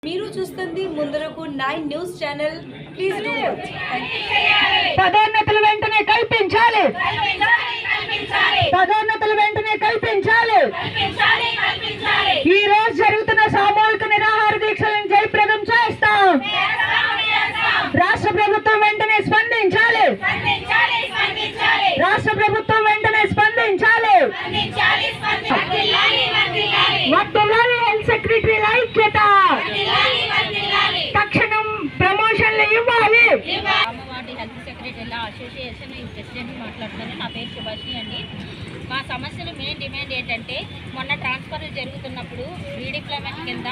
మీరు చూస్తుంది ముందరకు 9 news channel. Please do watch. పదోన్నతులు వెంటనే కల్పించాలి. పదోన్నతులు వెంటనే కల్పించాలి. ఈ రోజు జరుగుతున్న సామూహిక నిరాహార దీక్షలను జయప్రదం చేస్తాం. రాష్ట్ర ప్రభుత్వం వెంటనే స్పందించాలి. రాష్ట్ర ప్రభుత్వం వెంటనే స్పందించాలి. వర్ధిల్లాలి హెల్త్ సెక్రటరీల ఐక్యత. తక్షణం ప్రమోషన్లు ఇవ్వాలి. హెల్త్ సెక్రటరీల అసోసియేషన్ ప్రెసిడెంట్ మాట్లాడుతున్నాను. నా పేరు సుభాషిణి అండి. మా సమస్యలు మెయిన్ డిమాండ్ ఏంటంటే, మొన్న ట్రాన్స్ఫర్లు జరుగుతున్నప్పుడు రీడిప్లాయ్మెంట్ కింద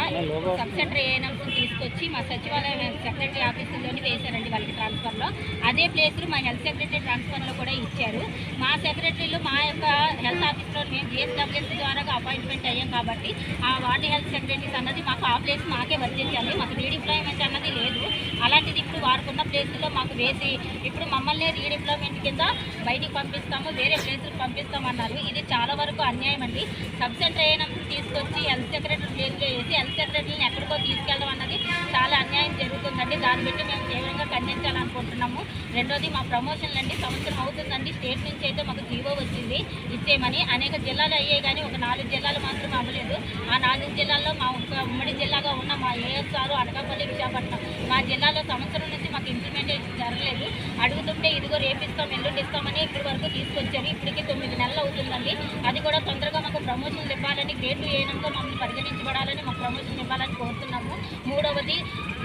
సబ్ సెంటర్ ఏఎన్ఎంస్ తీసుకొచ్చి మా సచివాలయం సెక్రటరీ ఆఫీసుల్లోని వేశారండి వాళ్ళకి ట్రాన్స్ఫర్లో. అదే ప్లేసులు మా హెల్త్ సెక్రటరీ ట్రాన్స్ఫర్లో కూడా ఇచ్చారు. మా సెక్రటరీలు మా యొక్క హెల్త్ ఆఫీస్లో మేము జిఎస్డబ్ల్యూఎస్ ద్వారా అపాయింట్మెంట్ అయ్యాం కాబట్టి ఆ వార్డు హెల్త్ సెక్రటరీస్ అన్నది మాకు ఆ ప్లేస్ మాకే వర్తించాలి. మాకు రీడిప్లాయ్మెంట్ అన్నది లేదు. అలాంటిది ఇప్పుడు వారుకున్న ప్లేసుల్లో మాకు వేసి ఇప్పుడు మమ్మల్ని రీడిప్లాయ్మెంట్ కింద బయటికి పంపిస్తాము, వేరే ప్లేసులకు పంపిస్తామన్నారు. ఇది చాలా వరకు అన్యాయం అండి. సబ్ సెంటర్ అయినప్పుడు తీసుకొచ్చి హెల్త్ సెక్రటరీ ప్లేస్లో వేసి హెల్త్ సెక్రటరీని ఎక్కడికో తీసుకెళ్ళడం అన్నది చాలా అన్యాయం జరుగుతుందండి. దాన్ని బట్టి మేము తీవ్రంగా ఖండించాలనుకుంటున్నాము. రెండోది మా ప్రమోషన్లు అండి, సంవత్సరం అవుతుందండి. స్టేట్ నుంచి అయితే మాకు జీవో వచ్చింది ఇచ్చేయమని. అనేక జిల్లాలు అయ్యాయి కానీ ఒక 4 జిల్లాలు మాత్రం అవ్వలేదు. ఆ 4 జిల్లాల్లో మా ఉమ్మడి జిల్లాగా ఉన్న మా ఏఎస్ఆర్ అనకాపల్లి, విశాఖపట్నం మా జిల్లాలో సంవత్సరం నుంచి మాకు ఇంప్లిమెంటేషన్ జరగలేదు. అడుగుతుంటే ఇదిగో రేపిస్తాం, ఎల్లుండి ఇస్తామని ఇప్పటి వరకు తీసుకొచ్చారు. ఇప్పటికి 9 నెలలు అవుతుందండి. అది కూడా తొందరగా మాకు ప్రమోషన్లు ఇవ్వాలని, గ్రేడ్ ఏఎన్ఎంతో మమ్మల్ని పరిగణించబడాలని, మాకు ప్రమోషన్లు ఇవ్వాలని కోరుతున్నాము. మూడవది,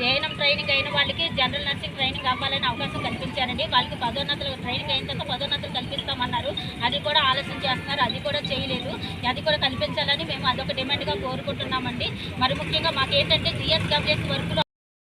ఏఎన్ఎం ట్రైనింగ్ అయిన వాళ్ళకి జనరల్ నర్సింగ్ ట్రైనింగ్ అవ్వాలని అవకాశం కల్పించారండి. వాళ్ళకి పదోన్నతులు ట్రైనింగ్ అయిన తర్వాత పదోన్నతులు కల్పిస్తామన్నారు. అది కూడా ఆలస్యం చేస్తున్నారు. అది కూడా చేయలేదు. అది కూడా కల్పించాలని మేము అదొక డిమాండ్గా కోరుకుంటున్నామండి. మరి ముఖ్యంగా మాకేంటంటే జిఎస్డబ్ల్యూఎస్ వర్క్లో